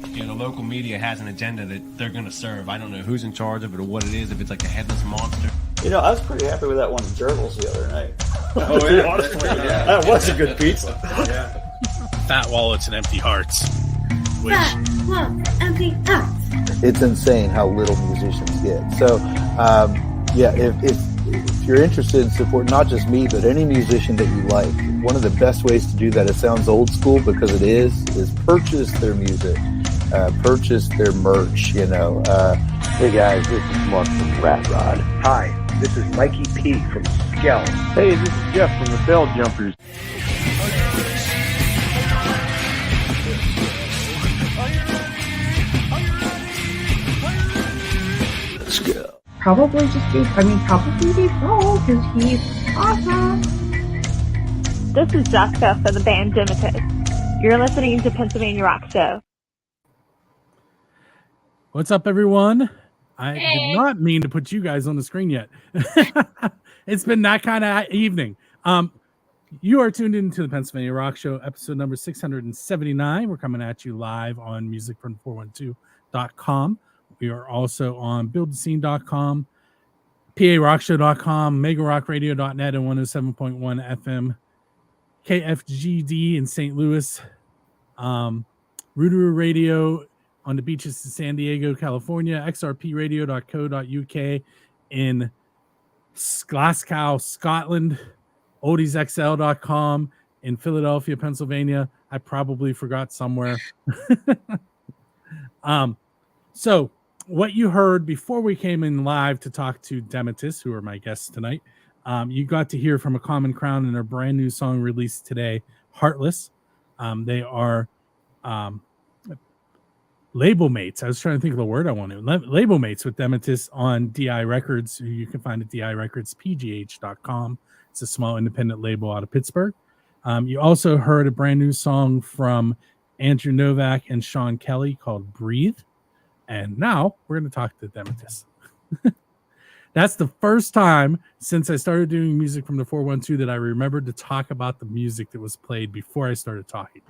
You know, the local media has an agenda that they're going to serve. I don't know who's in charge of it or what it is, if it's like a headless monster. You know, I was pretty happy with that one Gerbils the other night. Oh, yeah. That was a good pizza. Yeah. Fat wallets and empty hearts. Which... empty hearts. It's insane how little musicians get. So, if you're interested in support, not just me, but any musician that you like, one of the best ways to do that, it sounds old school because it is purchase their music, purchase their merch, you know. Hey guys, this is Mark from Rat Rod. Hi, this is Mikey P from Skell. Hey, this is Jeff from the Bell Jumpers. Let's go. Probably be Paul because he's awesome. This is Jessica for the band Dematus. You're listening to Pennsylvania Rock Show. What's up, everyone? I did not mean to put you guys on the screen yet. It's been that kind of evening. You are tuned into the Pennsylvania Rock Show, episode number 679. We're coming at you live on musicfrom412.com. We are also on buildscene.com, PARockshow.com, megarockradio.net, and 107.1 FM, KFGD in St. Louis, Rotorua Radio on the beaches of San Diego, California, xrpradio.co.uk in Glasgow, Scotland, oldiesxl.com in Philadelphia, Pennsylvania. I probably forgot somewhere. So what you heard before we came in live to talk to Dematus, who are my guests tonight, you got to hear from A Common Crown in their brand new song released today, Heartless. They are label mates. I was trying to think of the word I wanted. Label mates with Dematus on DI Records, who you can find at direcordspgh.com. It's a small independent label out of Pittsburgh. You also heard a brand new song from Andrew Novak and Sean Kelly called Breathe. And now we're going to talk to Dematus. That's the first time since I started doing music from the 412 that I remembered to talk about the music that was played before I started talking.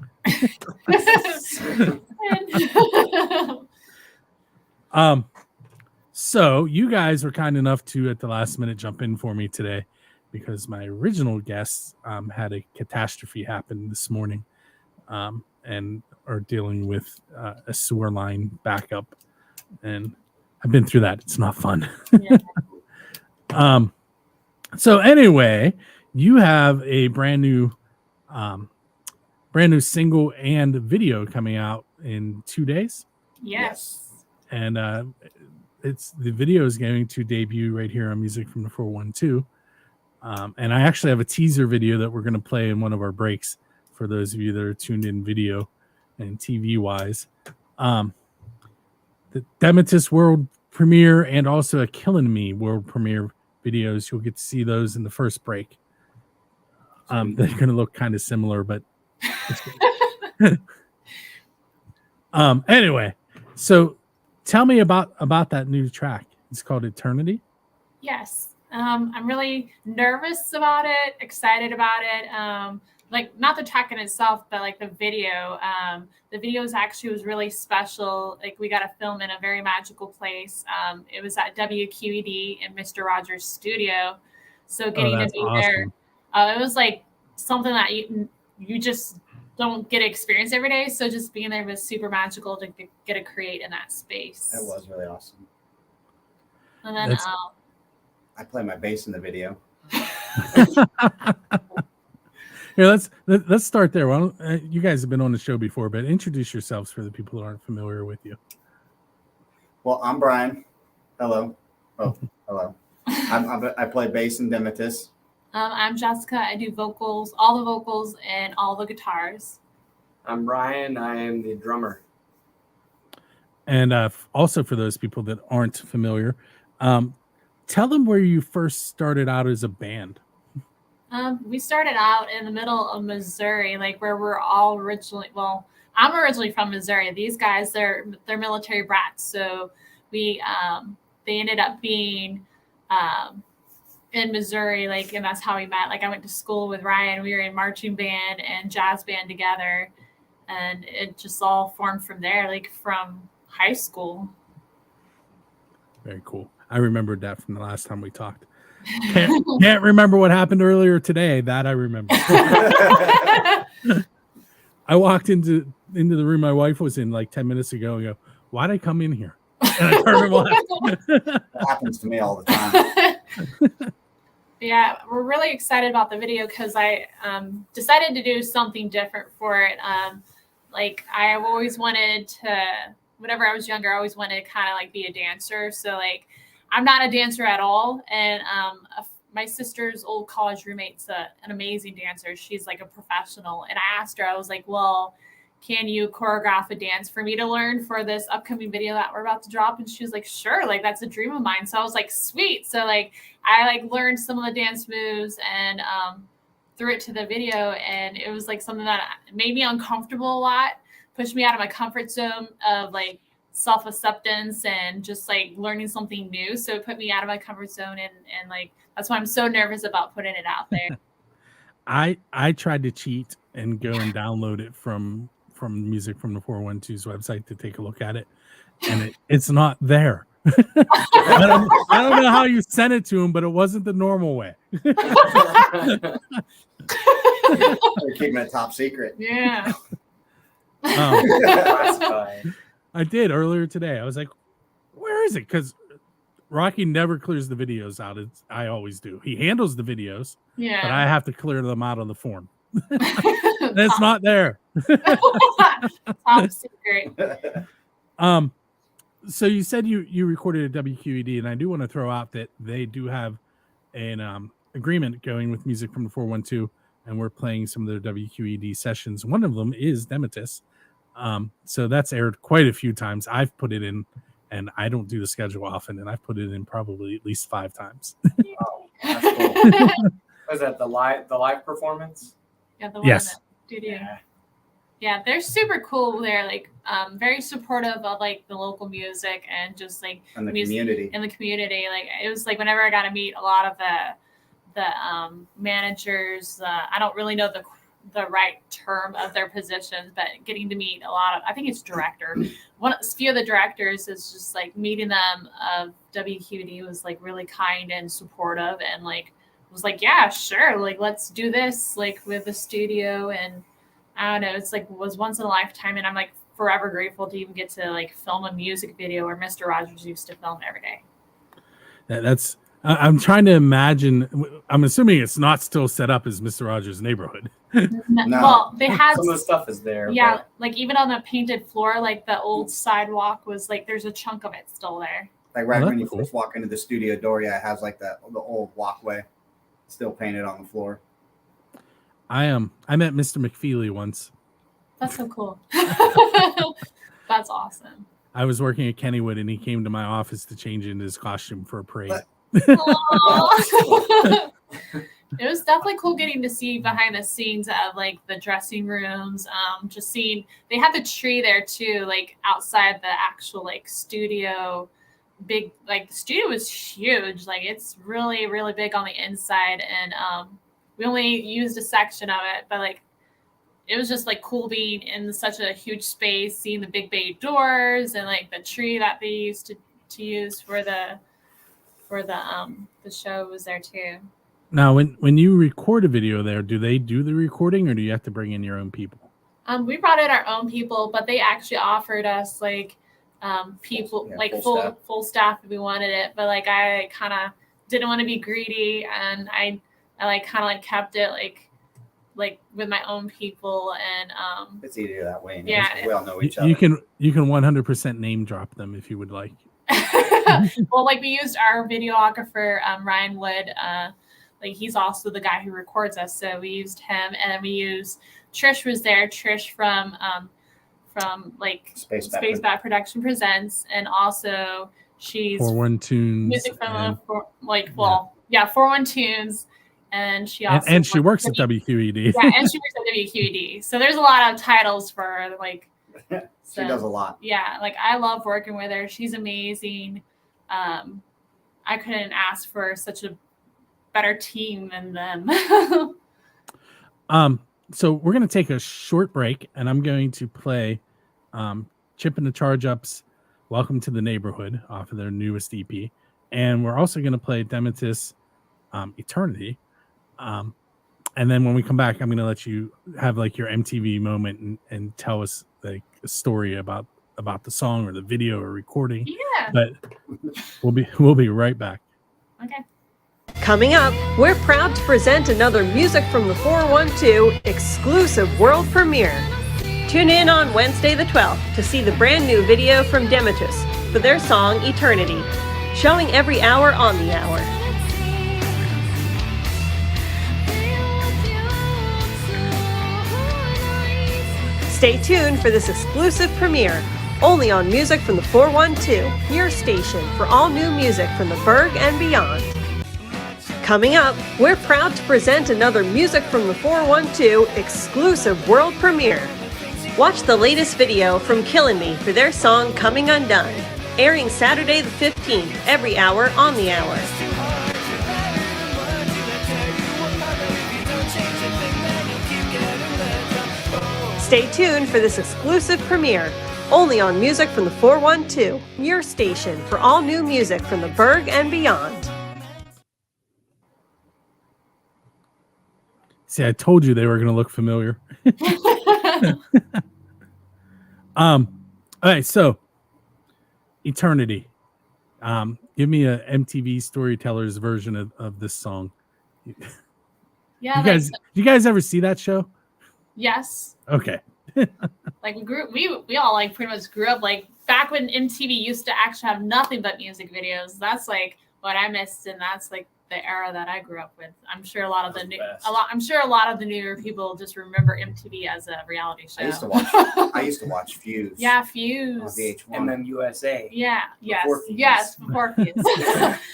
So you guys were kind enough to, at the last minute, jump in for me today because my original guests had a catastrophe happen this morning and are dealing with a sewer line backup. And I've been through that. It's not fun. Yeah. So anyway, you have a brand new single and video coming out in 2 days. Yes. And the video is going to debut right here on Music from the 412. And I actually have a teaser video that we're going to play in one of our breaks for those of you that are tuned in video and TV wise. The Dematus world premiere and also a Killin' Me world premiere videos. You'll get to see those in the first break. They're going to look kind of similar, but anyway, so tell me about that new track. It's called Eternity. Yes. I'm really nervous about it, excited about it. Like not the track in itself, but like the video. The video was really special. Like we got to film in a very magical place. It was at WQED in Mr. Rogers' studio. So getting to be awesome. There, it was like something that you just don't get to experience every day. So just being there was super magical to get to create in that space. It was really awesome. And then I play my bass in the video. Here, let's start there. Well, you guys have been on the show before, but introduce yourselves for the people that aren't familiar with you. Well, I'm Brian. Hello. Oh, hello. I play bass in Dematus. I'm Jessica. I do vocals, all the vocals and all the guitars. I'm Brian. I am the drummer. And also for those people that aren't familiar, tell them where you first started out as a band. We started out in the middle of Missouri, like where we're all originally. Well, I'm originally from Missouri. These guys, they're military brats, so they ended up being in Missouri, like, and that's how we met. Like I went to school with Ryan. We were in marching band and jazz band together, and it just all formed from there, like from high school. Very cool. I remembered that from the last time we talked. Can't remember what happened earlier today. That I remember. I walked into the room my wife was in like 10 minutes ago and go, why'd I come in here? And I turned and left. That happens to me all the time. Yeah, we're really excited about the video because I decided to do something different for it. Like I've always wanted to, whenever I was younger, I always wanted to kind of like be a dancer. So like I'm not a dancer at all. And my sister's old college roommate's an amazing dancer. She's like a professional. And I asked her, I was like, well, can you choreograph a dance for me to learn for this upcoming video that we're about to drop? And she was like, sure, like that's a dream of mine. So I was like, sweet. So like I like learned some of the dance moves and threw it to the video, and it was like something that made me uncomfortable a lot, pushed me out of my comfort zone of like self-acceptance and just like learning something new. So it put me out of my comfort zone, and like that's why I'm so nervous about putting it out there. I tried to cheat and go and download it from Music from the 412's website to take a look at it, and it's not there. I don't know how you sent it to him, but it wasn't the normal way. They're keeping it top secret. Yeah. I did earlier today. I was like, where is it? Because Rocky never clears the videos out. I always do. He handles the videos, yeah, but I have to clear them out on the form. It's not there. Top secret. So you said you recorded a WQED, and I do want to throw out that they do have an agreement going with Music from the 412, and we're playing some of their WQED sessions. One of them is Dematus. So that's aired quite a few times. I've put it in, and I don't do the schedule often, and I've put it in probably at least 5 times. Oh, that's cool. Was that the live performance? Yeah, the one Yes. in the studio. Yeah, they're super cool. They're like very supportive of like the local music and just like And the music community. in the community. Like it was like whenever I got to meet a lot of the managers, I don't really know the right term of their positions, but getting to meet a lot of, I think it's director. A few of the directors is just like meeting them of WQD was like really kind and supportive, and like was like, yeah, sure, like let's do this like with the studio. And I don't know, it's like was once in a lifetime, and I'm like forever grateful to even get to like film a music video where Mr. Rogers used to film every day. That's I'm trying to imagine. I'm assuming it's not still set up as Mr. Rogers' Neighborhood. No. Well, they had Some of the stuff is there. yeah, but like even on the painted floor, like the old sidewalk was like there's a chunk of it still there. Like right Oh, when that's you cool. first walk into the studio door, yeah, it has like the old walkway still painted on the floor. I met Mr. McFeely once. That's so cool. That's awesome. I was working at Kennywood, and he came to my office to change into his costume for a parade. Aw. It was definitely cool getting to see behind the scenes of like the dressing rooms. Just seeing they had the tree there too, like outside the actual like studio. Big, like the studio was huge. Like it's really, really big on the inside, and we only used a section of it, but like it was just like cool being in such a huge space, seeing the big bay doors and like the tree that they used to use for the show was there too. Now, when you record a video there, do they do the recording, or do you have to bring in your own people? We brought in our own people, but they actually offered us like people Yeah, like full full staff if we wanted it. But like I kind of didn't want to be greedy, and I like kind of like kept it like with my own people, and It's easier that way. Yeah. We all know each other. You can 100% name drop them if you would like. well, like we used our videographer Ryan Wood. Like he's also the guy who records us, so we used him, and then we used Trish was there. Trish from like Space Bat Production Presents, and also she's 4-1 Tunes. music from and, 4-1 Tunes, and she also and she works at WQED. yeah, and she works at WQED. So there's a lot of titles for her, like. She does a lot. Yeah, like I love working with her. She's amazing. I couldn't ask for such a better team than them. So we're going to take a short break, and I'm going to play Chip and the Charge Ups' Welcome to the Neighborhood off of their newest EP. And we're also going to play Dematus Eternity. And then when we come back, I'm going to let you have like your MTV moment and tell us like a story about the song or the video or recording. Yeah. But we'll be right back. Okay. Coming up, we're proud to present another Music from the 412 exclusive world premiere. Tune in on Wednesday the 12th to see the brand new video from Dematus for their song Eternity, showing every hour on the hour. Stay tuned for this exclusive premiere, only on Music from the 412, your station for all new music from the Berg and beyond. Coming up, we're proud to present another Music from the 412 exclusive world premiere. Watch the latest video from Killin' Me for their song Coming Undone, airing Saturday the 15th, every hour on the hour. Stay tuned for this exclusive premiere, only on Music from the 412, your station for all new music from the Berg and beyond. See, I told you they were going to look familiar. All right, so Eternity. Give me a MTV Storytellers version of this song. Yeah. You guys ever see that show? Yes. Okay. Like we all like pretty much grew up like back when MTV used to actually have nothing but music videos. That's like what I missed, and that's like the era that I grew up with. I'm sure a lot of the newer people just remember MTV as a reality show. I used to watch Fuse. Yeah, Fuse. On VH1. MMUSA. Yeah. Before Fuse. Yes. Before Fuse.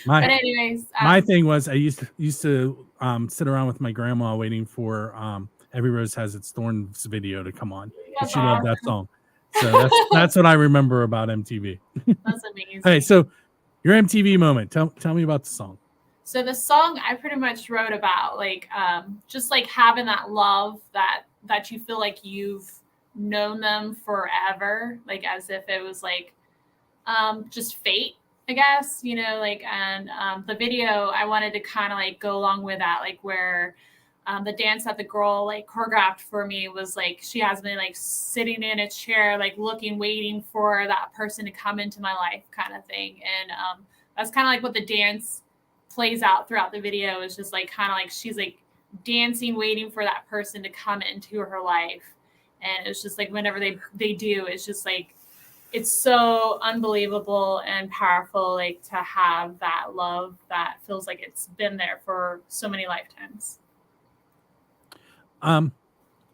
But anyways, my thing was I used to sit around with my grandma waiting for Every Rose Has Its Thorns video to come on. She loved that song. So that's what I remember about MTV. That's amazing. Hey, so your MTV moment. Tell me about the song. So the song I pretty much wrote about like just like having that love that you feel like you've known them forever, like as if it was like just fate, I guess, you know, like, and the video I wanted to kind of like go along with that, like where the dance that the girl like choreographed for me was like she has me like sitting in a chair, like looking, waiting for that person to come into my life, kind of thing. And that's kind of like what the dance plays out throughout the video. Is just like kind of like she's like dancing, waiting for that person to come into her life. And it's just like whenever they do, it's just like it's so unbelievable and powerful, like to have that love that feels like it's been there for so many lifetimes.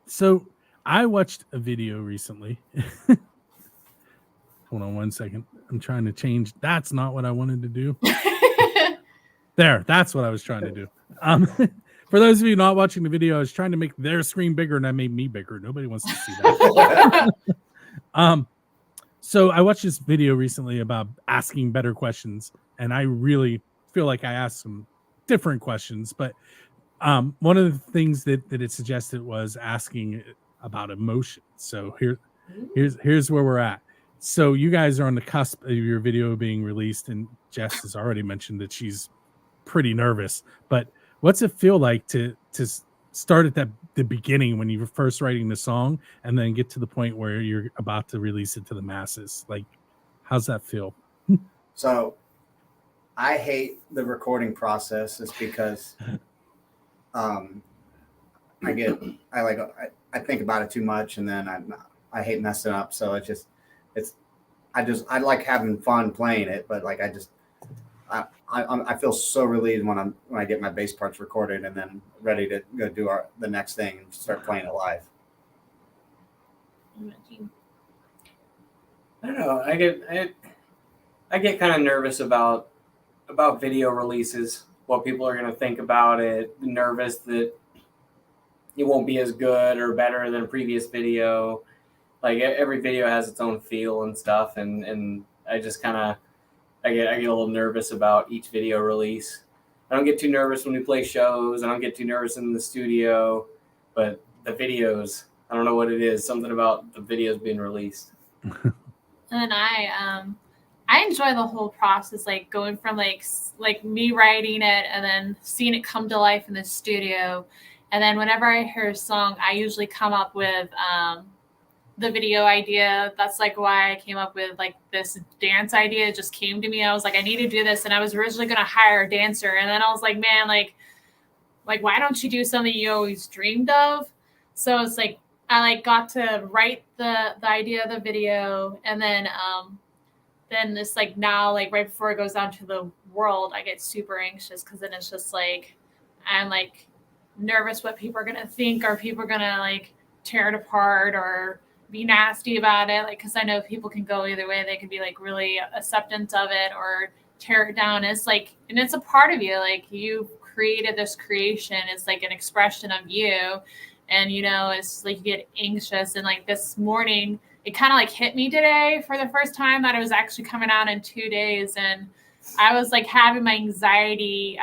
So I watched a video recently. Hold on one second. I'm trying to change. That's not what I wanted to do. There, that's what I was trying to do. For those of you not watching the video, I was trying to make their screen bigger and that made me bigger. Nobody wants to see that. So I watched this video recently about asking better questions, and I really feel like I asked some different questions, but one of the things that it suggested was asking about emotion. So here's where we're at. So you guys are on the cusp of your video being released, and Jess has already mentioned that she's pretty nervous. But what's it feel like to start at the beginning when you were first writing the song, and then get to the point where you're about to release it to the masses? Like, how's that feel? So I hate the recording process is because I think about it too much, and then I hate messing up. So I like having fun playing it, but like I feel so relieved when I get my bass parts recorded and then ready to go do the next thing and start playing it live. I don't know. I get kind of nervous about video releases, what people are going to think about it, nervous that it won't be as good or better than a previous video. Like every video has its own feel and stuff. And I just kind of, I get a little nervous about each video release. I don't get too nervous when we play shows. I don't get too nervous in the studio, but the videos. I don't know what it is. Something about the videos being released. And I enjoy the whole process, like going from like me writing it and then seeing it come to life in the studio. And then whenever I hear a song, I usually come up with the video idea. That's like why I came up with like this dance idea. It just came to me. I was like, I need to do this. And I was originally going to hire a dancer. And then I was like, man, like, why don't you do something you always dreamed of? So it's like, I like got to write the idea of the video. And then this like now, like right before it goes out to the world, I get super anxious because then it's just like, I'm like nervous what people are going to think. Are people going to like tear it apart or be nasty about it? Like, because I know people can go either way. They can be like really acceptance of it or tear it down. It's like, and it's a part of you. Like you created this creation. It's like an expression of you. And, you know, it's like you get anxious. And like this morning, it kind of like hit me today for the first time that it was actually coming out in 2 days. And I was like having my anxiety.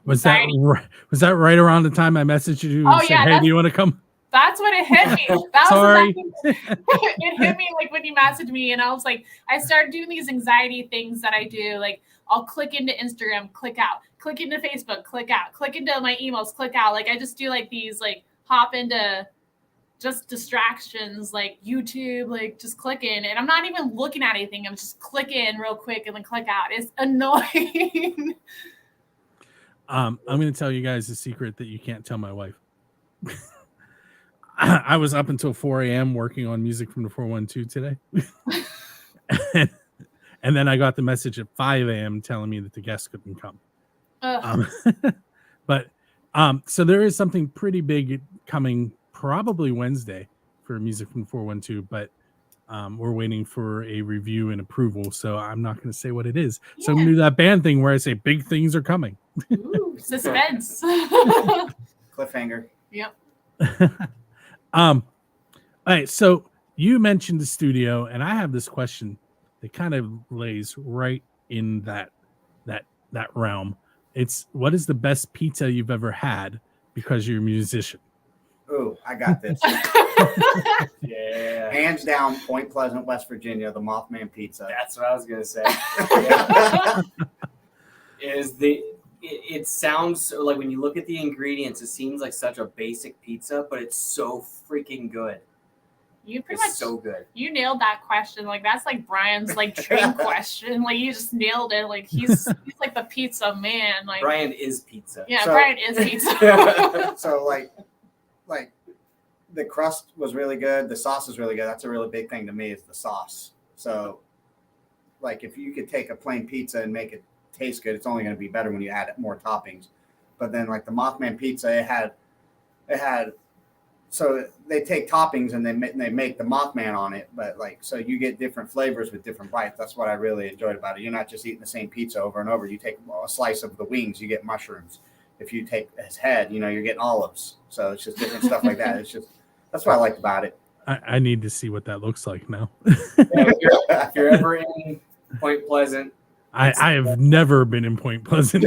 Was that right around the time I messaged you and said, hey, do you want to come? That's when it hit me. That Sorry. Was it hit me like when you messaged me, and I was like, I started doing these anxiety things that I do. Like I'll click into Instagram, click out, click into Facebook, click out, click into my emails, click out. Like I just do like these, like hop into just distractions, like YouTube, like just clicking, and I'm not even looking at anything. I'm just clicking real quick and then click out. It's annoying. I'm going to tell you guys a secret that you can't tell my wife. I was up until 4 a.m. working on music from the 412 today. And then I got the message at 5 a.m. telling me that the guests couldn't come. So there is something pretty big coming probably Wednesday for music from 412, but we're waiting for a review and approval. So I'm not going to say what it is. Yeah. So I'm going to do that band thing where I say big things are coming. Ooh, suspense. Cliffhanger. Yep. All right, so you mentioned the studio, and I have this question that kind of lays right in that realm. It's, what is the best pizza you've ever had because you're a musician? Oh, I got this. Yeah, hands down, Point Pleasant, West Virginia, the Mothman Pizza. That's what I was gonna say. It sounds like when you look at the ingredients, it seems like such a basic pizza, but it's so freaking good. You pretty much so good. You nailed that question. Like that's like Brian's like dream question. Like you just nailed it. Like he's like the pizza man. Like Brian is pizza. Yeah, Brian is pizza. So like the crust was really good. The sauce is really good. That's a really big thing to me is the sauce. So like if you could take a plain pizza and make it taste good, it's only going to be better when you add more toppings. But then like the Mothman pizza, it had so they take toppings and they make the Mothman on it, but like so you get different flavors with different bites. That's what I really enjoyed about it. You're not just eating the same pizza over and over. You take a slice of the wings, you get mushrooms. If you take his head, you know, you're getting olives. So it's just different stuff like that. It's just that's what I liked about it. I need to see what that looks like now. If you're ever in Point Pleasant, I have never been in Point Pleasant.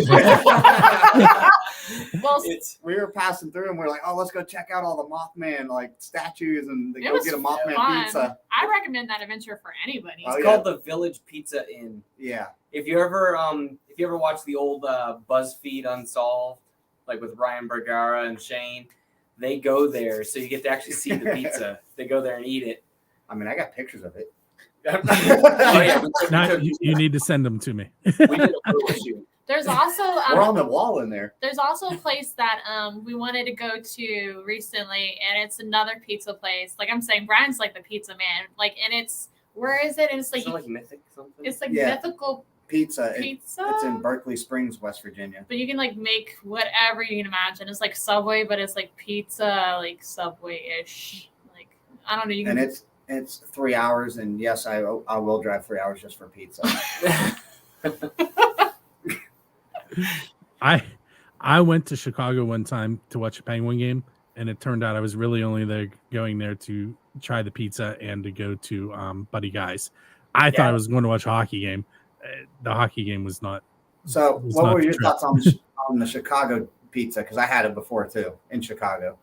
Well, we were passing through and we're like, oh, let's go check out all the Mothman like statues and go get a Mothman pizza. I recommend that adventure for anybody. It's called the Village Pizza Inn. Yeah. If you ever watch the old BuzzFeed Unsolved, like with Ryan Bergara and Shane, they go there, so you get to actually see the pizza. They go there and eat it. I mean, I got pictures of it. Oh, yeah. Now, you need to send them to me. We did a photo shoot. There's also we're on the wall in there. There's also a place that we wanted to go to recently, and it's another pizza place. Like I'm saying, Brian's like the pizza man. Like, and it's where is it? And it's like Mythic something. It's like Mythical Pizza. Pizza. It's in Berkeley Springs, West Virginia. But you can like make whatever you can imagine. It's like Subway, but it's like pizza, like Subway-ish. Like I don't know. You can... And it's 3 hours, and yes, I will drive 3 hours just for pizza. I went to Chicago one time to watch a Penguin game, and it turned out I was really only going there to try the pizza and to go to Buddy Guy's. I thought I was going to watch a hockey game. The hockey game was not. So, what were your thoughts on the Chicago pizza? Because I had it before too in Chicago.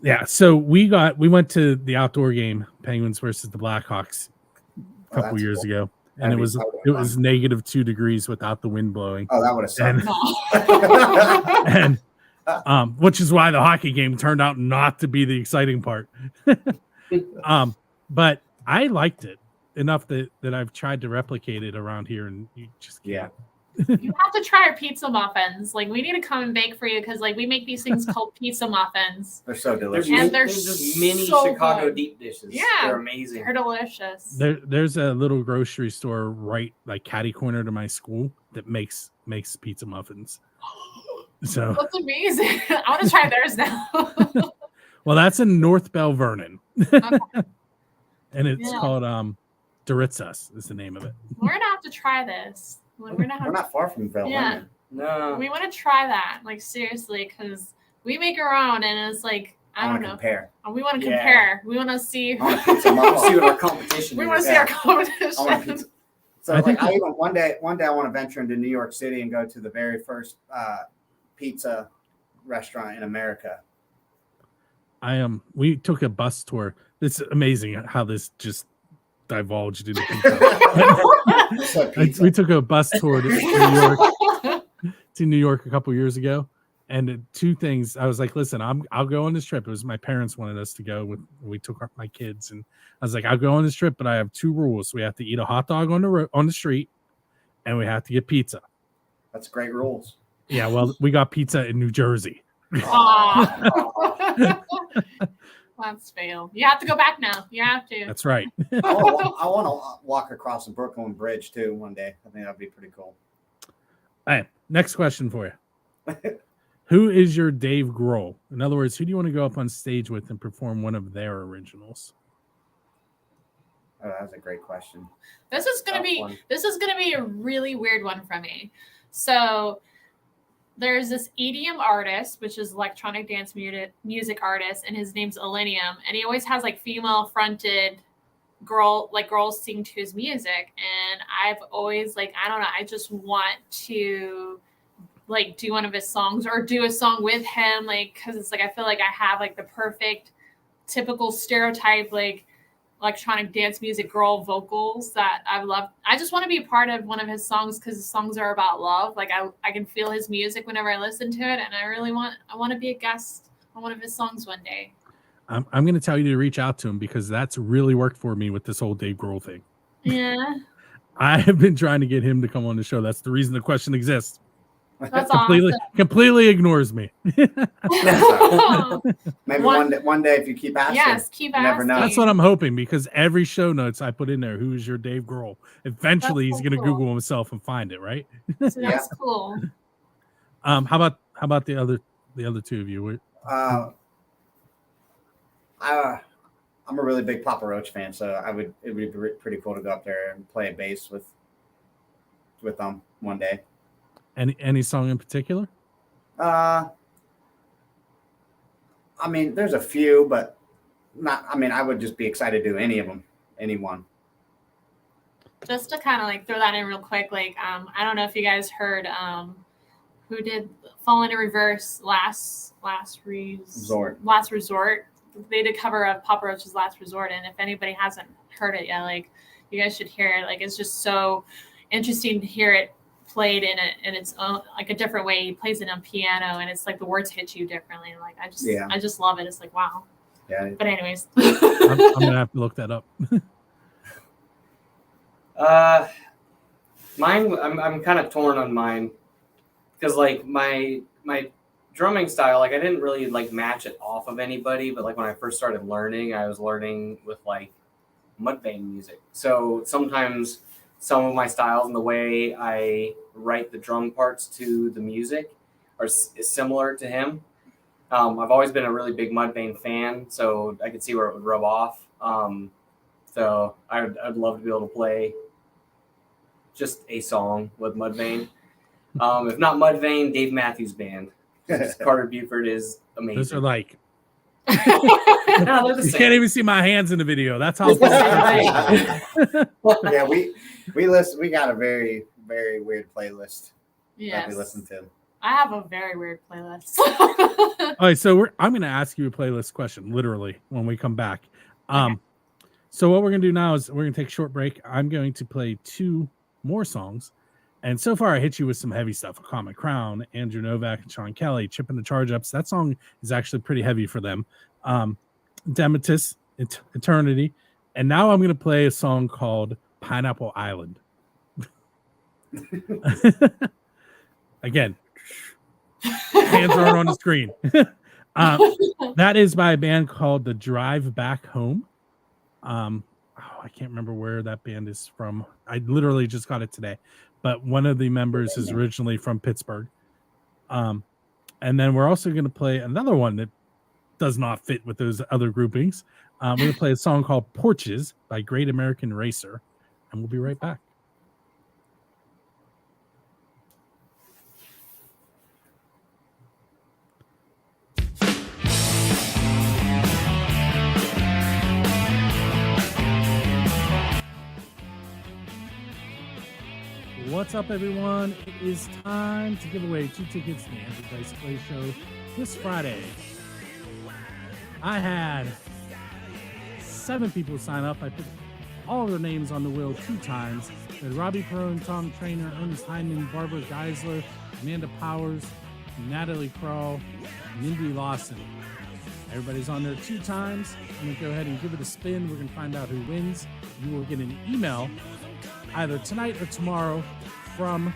Yeah, so we went to the outdoor game, Penguins versus the Blackhawks, a couple that's years cool. ago, and That'd it be was -2 degrees without the wind blowing. Oh, that would have sucked. And which is why the hockey game turned out not to be the exciting part. But I liked it enough that I've tried to replicate it around here, and you just can't. You have to try our pizza muffins. Like, we need to come and bake for you because, like, we make these things called pizza muffins. They're so delicious. And they're just mini so Chicago good. deep dishes. Yeah, they're amazing. They're delicious. There's a little grocery store right like catty corner to my school that makes pizza muffins. So That's amazing. I want to try theirs now. well, that's in North Bell Vernon. Okay. And it's Yeah. called Doritzas is the name of it. We're gonna have to try this. We're not far from Bell. Yeah. No. We want to try that, like, seriously, because we make our own, and it's like, I don't know. Compare. We want to Yeah. compare. We want to see. I want a pizza muffin. See what our competition We is. want to see our competition. I want a pizza. So I think I even one day I want to venture into New York City and go to the very first pizza restaurant in America. We took a bus tour. It's amazing how this just divulged into pizza. We took a bus tour to New York a couple years ago, and two things. I was like, "Listen, I'll go on this trip." It was my parents wanted us to go. We took my kids, and I was like, "I'll go on this trip, but I have two rules: we have to eat a hot dog on the street, and we have to get pizza." That's great rules. Yeah, well, we got pizza in New Jersey. That's fail. You have to go back now. You have to. That's right. I want to walk across the Brooklyn Bridge too one day. I think that'd be pretty cool. All right, next question for you. Who is your Dave Grohl? In other words, who do you want to go up on stage with and perform one of their originals? Oh, that was a great question. This is gonna be a really weird one for me. So there's this EDM artist, which is electronic dance music artist, and his name's Illenium, and he always has like female fronted girls sing to his music, and I've always I don't know, I just want to like do one of his songs or do a song with him, like, because it's like I feel like I have like the perfect typical stereotype like electronic dance music girl vocals that I love. I just want to be a part of one of his songs because his songs are about love. Like I can feel his music whenever I listen to it, and I want to be a guest on one of his songs one day. I'm going to tell you to reach out to him because that's really worked for me with this whole Dave Grohl thing. Yeah. I have been trying to get him to come on the show. That's the reason the question exists. That's completely ignores me. Maybe one day if you keep asking. Yes, keep asking. Never know. That's what I'm hoping, because every show notes I put in there, who is your Dave Grohl? Eventually he's going to Google himself and find it, right? So that's cool. How about the other two of you? I'm a really big Papa Roach fan, so it would be pretty cool to go up there and play a bass with them one day. Any song in particular? I mean, there's a few, but not. I mean, I would just be excited to do any of them, anyone. Just to kind of like throw that in real quick, like I don't know if you guys heard who did Fall into Reverse last resort. They did cover of Papa Roach's Last Resort, and if anybody hasn't heard it yet, like, you guys should hear it. Like, it's just so interesting to hear it played in its own, like, a different way. He plays it on piano, and it's like the words hit you differently. Like, I just love it. It's like, wow. Yeah. But anyways, I'm gonna have to look that up. Mine, I'm kind of torn on mine because like my drumming style, like I didn't really like match it off of anybody, but like when I first started learning, I was learning with like Mudvayne music. So sometimes some of my styles and the way I write the drum parts to the music is similar to him. I've always been a really big Mudvayne fan, so I could see where it would rub off. So I'd love to be able to play just a song with Mudvayne. If not Mudvayne, Dave Matthews Band. Carter Buford is amazing. Those are like no, they're the you same. can't even see my hands in the video. That's how. Yeah, we got a very, very weird playlist that we listen to. I have a very weird playlist. All right, so I'm going to ask you a playlist question, literally, when we come back. Okay. So what we're going to do now is we're going to take a short break. I'm going to play 2 more songs. And so far, I hit you with some heavy stuff. A Common Crown, Andrew Novak, and Sean Kelly, Chip and the Charge Ups. That song is actually pretty heavy for them. Dematus, Eternity. And now I'm going to play a song called Pineapple Island. Again, hands aren't on the screen. That is by a band called The Drive Back Home. I can't remember where that band is from. I literally just got it today, but one of the members is originally from Pittsburgh. And then we're also going to play another one that does not fit with those other groupings. We're going to play a song called Porches by Great American Racer, and we'll be right back. What's up, everyone? It is time to give away 2 tickets to the Andrew Dice Clay Show this Friday. I had 7 people sign up. I put all their names on the wheel 2 times. We had Robbie Perone, Tom Trainer, Ernest Hyman, Barbara Geisler, Amanda Powers, Natalie Kroll, Mindy Lawson. Everybody's on there 2 times. I'm going to go ahead and give it a spin. We're going to find out who wins. You will get an email either tonight or tomorrow from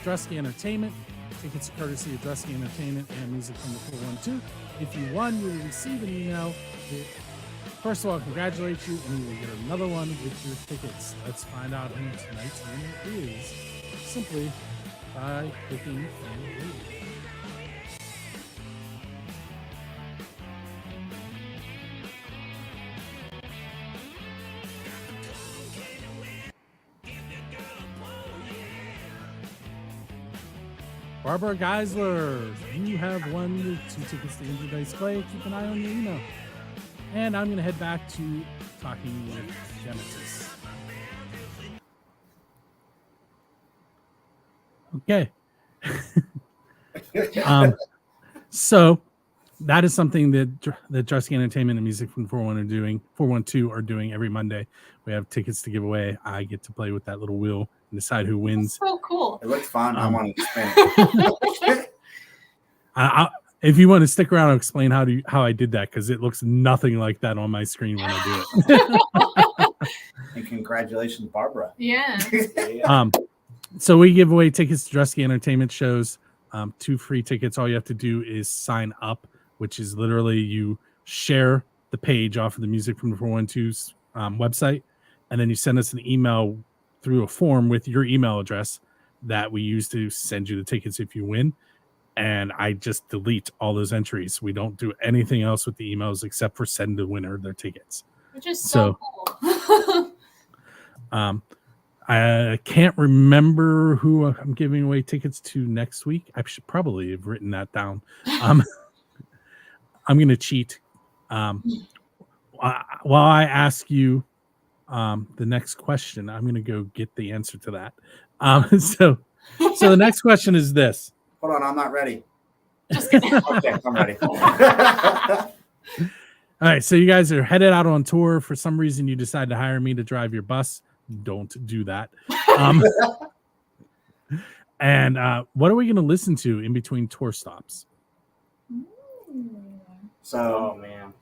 Drusky Entertainment. Tickets courtesy of Drusky Entertainment and Music from the 412. If you won, you will receive an email. First of all, congratulate you, and you will get another one with your tickets. Let's find out who tonight's winner is simply by clicking on the lead. Barbara Geisler, you have won your 2 tickets to Andrew Dice Clay. Keep an eye on your email. And I'm going to head back to talking with Dematus. Okay. So that is something that Drusky Entertainment and Music from 412 are doing every Monday. We have tickets to give away. I get to play with that little wheel and decide who wins. That's so cool. It looks fun. I want to spin it. If you want to stick around, I'll explain how I did that, because it looks nothing like that on my screen when I do it. And congratulations, Barbara. Yeah. So we give away tickets to Drusky Entertainment shows. 2 free tickets. All you have to do is sign up, which is literally you share the page off of the Music from the 412's website, and then you send us an email through a form with your email address that we use to send you the tickets if you win. And I just delete all those entries. We don't do anything else with the emails except for send the winner their tickets. Which is so cool. I can't remember who I'm giving away tickets to next week. I should probably have written that down. I'm going to cheat. While I ask you the next question, I'm going to go get the answer to that. So the next question is this. Hold on, I'm not ready. Okay, I'm ready. All right, so you guys are headed out on tour. For some reason, you decide to hire me to drive your bus. Don't do that. And what are we going to listen to in between tour stops? So, Oh man,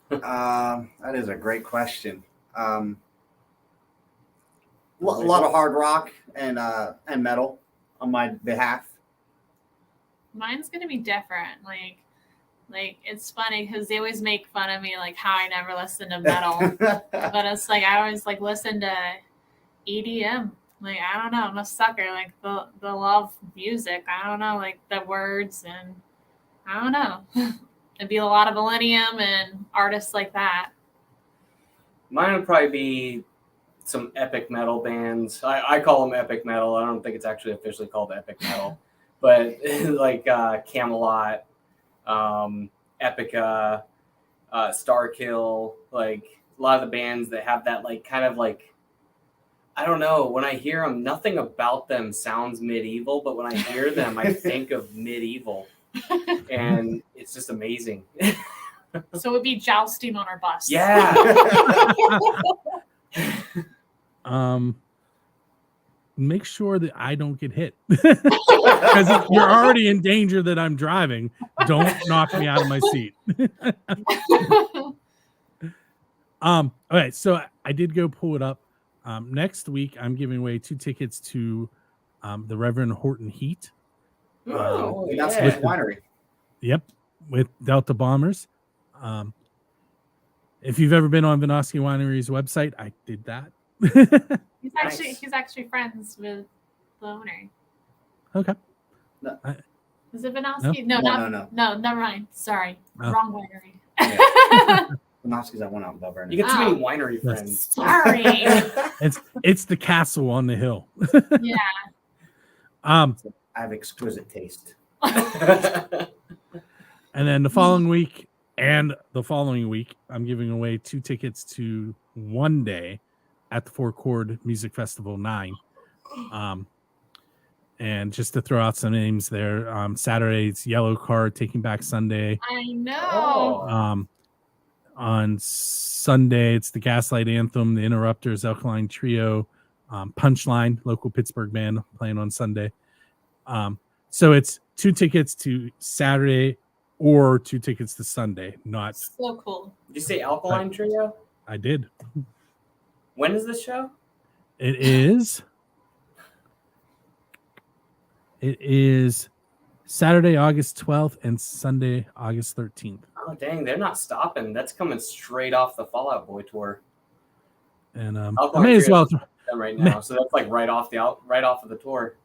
that is a great question. A lot of hard rock and metal on my behalf. Mine's gonna be different. Like it's funny because they always make fun of me, like how I never listen to metal. But it's like I always like listen to EDM. Like I don't know, I'm a sucker. Like the love music. I don't know, like the words, and I don't know. It'd be a lot of Millennium and artists like that. mine would probably be some epic metal bands. I call them epic metal. I don't think it's actually officially called epic metal, but like Camelot, Epica, Starkill, like a lot of the bands that have that like kind of like I don't know. When I hear them, nothing about them sounds medieval, but when I hear them, I think of medieval, and it's just amazing. So it would be jousting on our bus. Yeah. Make sure that I don't get hit because you're already in danger that I'm driving. Don't knock me out of my seat. Okay, so I did go pull it up. Next week, I'm giving away 2 tickets to the Reverend Horton Heat. That's his winery. Yep, with Delta Bombers. If you've ever been on Vinosky Winery's website, I did that. He's actually friends with the owner. Okay. Is it Vinosky? No, never mind. Sorry. Oh. Wrong winery. Vinosky's that one out in Bel Vernon. You get too many winery friends. Sorry. It's the castle on the hill. Yeah. I have exquisite taste. And then the following week and the following week, I'm giving away 2 tickets to One Day at the Four Chord Music Festival 9. And just to throw out some names there, Saturday it's Yellow Card, Taking Back Sunday. I know. On Sunday it's the Gaslight Anthem, the Interrupters, Alkaline Trio, Punchline, local Pittsburgh band playing on Sunday. So it's 2 tickets to Saturday or 2 tickets to Sunday. Not so cool. Did you say Alkaline Trio? I did. When is this show? It is Saturday, August 12th and Sunday, August 13th. Oh, dang. They're not stopping. That's coming straight off the Fall Out Boy tour. And I Alkaline may as well. Right now. So that's like right off of the tour.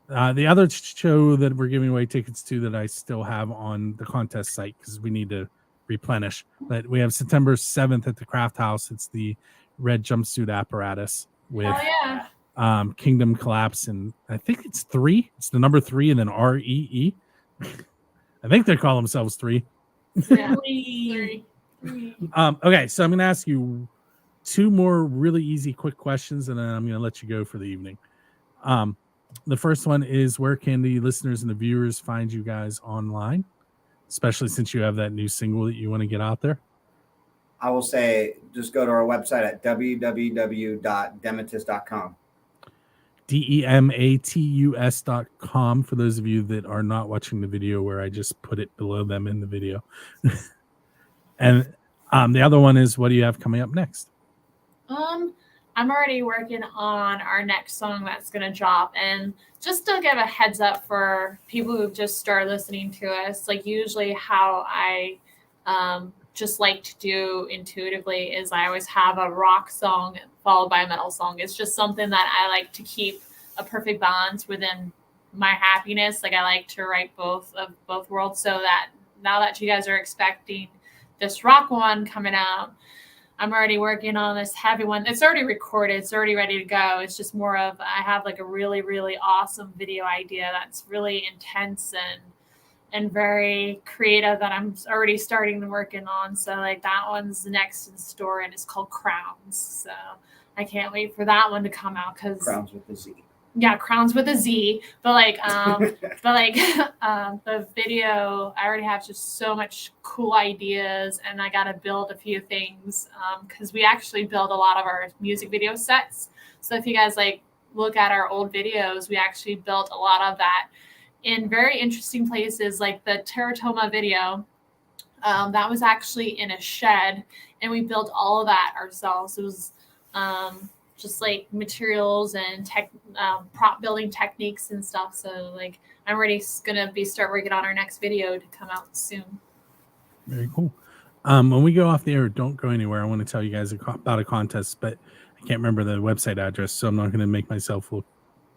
The other show that we're giving away tickets to that I still have on the contest site because we need to replenish. But we have September 7th at the Craft House. It's the Red Jumpsuit Apparatus with Kingdom Collapse, and I think it's 3. It's the number 3 and then REE. I think they call themselves 3. Yeah. Okay, so I'm going to ask you 2 more really easy, quick questions, and then I'm going to let you go for the evening. The first one is, where can the listeners and the viewers find you guys online, especially since you have that new single that you want to get out there? I will say just go to our website at www.dematus.com. DEMATUS.com for those of you that are not watching the video where I just put it below them in the video. And the other one is, what do you have coming up next? I'm already working on our next song that's going to drop. And just to give a heads up for people who've just started listening to us, like usually how I just like to do intuitively is I always have a rock song followed by a metal song. It's just something that I like to keep a perfect balance within my happiness. Like I like to write both worlds, so that now that you guys are expecting this rock one coming out, I'm already working on this heavy one. It's already recorded. It's already ready to go. It's just more of, I have like a really, really awesome video idea that's really intense and very creative that I'm already starting working on. So like that one's next in store, and it's called Crowns. So I can't wait for that one to come out, because Crowns with a Z. Yeah, Crowns with a Z. But the video, I already have just so much cool ideas, and I got to build a few things because we actually build a lot of our music video sets. So if you guys like look at our old videos, we actually built a lot of that in very interesting places, like the Teratoma video. That was actually in a shed, and we built all of that ourselves. It was just like materials and prop building techniques and stuff. So like I'm already gonna start working on our next video to come out soon. Very cool. When we go off the air, don't go anywhere. I want to tell you guys about a contest, but I can't remember the website address, so I'm not going to make myself look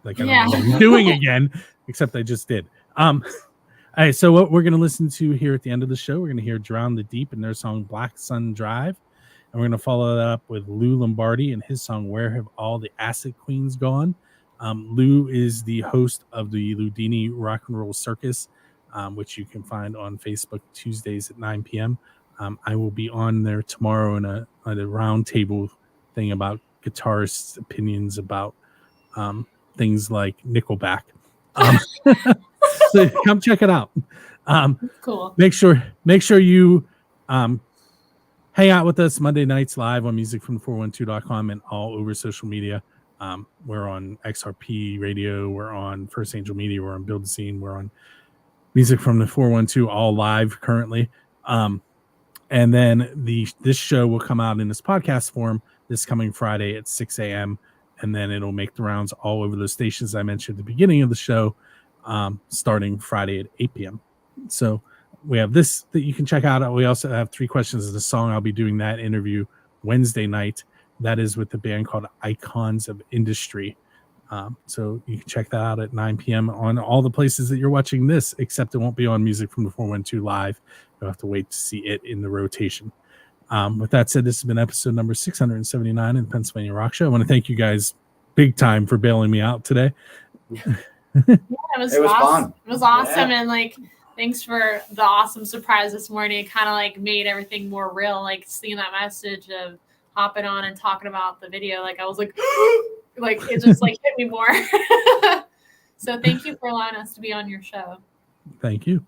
like I don't know what I'm doing again, except I just did. All right, so what we're going to listen to here at the end of the show, we're going to hear Drown the Deep and their song Black Sun Drive. And we're going to follow that up with Lou Lombardi and his song Where Have All the Acid Queens Gone? Lou is the host of the Ludini Rock and Roll Circus, which you can find on Facebook Tuesdays at 9 p.m. I will be on there tomorrow in a round table thing about guitarists' opinions about things like Nickelback. So come check it out. Cool. Make sure you hang out with us Monday nights live on musicfrom412.com and all over social media. We're on XRP Radio, we're on First Angel Media, we're on Build the Scene, we're on Music from the 412, all live currently. And then this show will come out in this podcast form this coming Friday at 6 a.m. And then it'll make the rounds all over the stations I mentioned at the beginning of the show, starting Friday at 8 p.m. So we have this that you can check out. We also have 3 questions of the song. I'll be doing that interview Wednesday night. That is with the band called Icons of Industry. So you can check that out at 9 p.m. on all the places that you're watching this, except it won't be on Music from the 412 live. You'll have to wait to see it in the rotation. With that said, this has been episode number 679 in the Pennsylvania Rock Show. I want to thank you guys big time for bailing me out today. Yeah, it was awesome. fun. It was awesome. And like, thanks for the awesome surprise this morning. It kind of like made everything more real. Like seeing that message of hopping on and talking about the video. Like I was like, like it just like hit me more. So thank you for allowing us to be on your show. Thank you.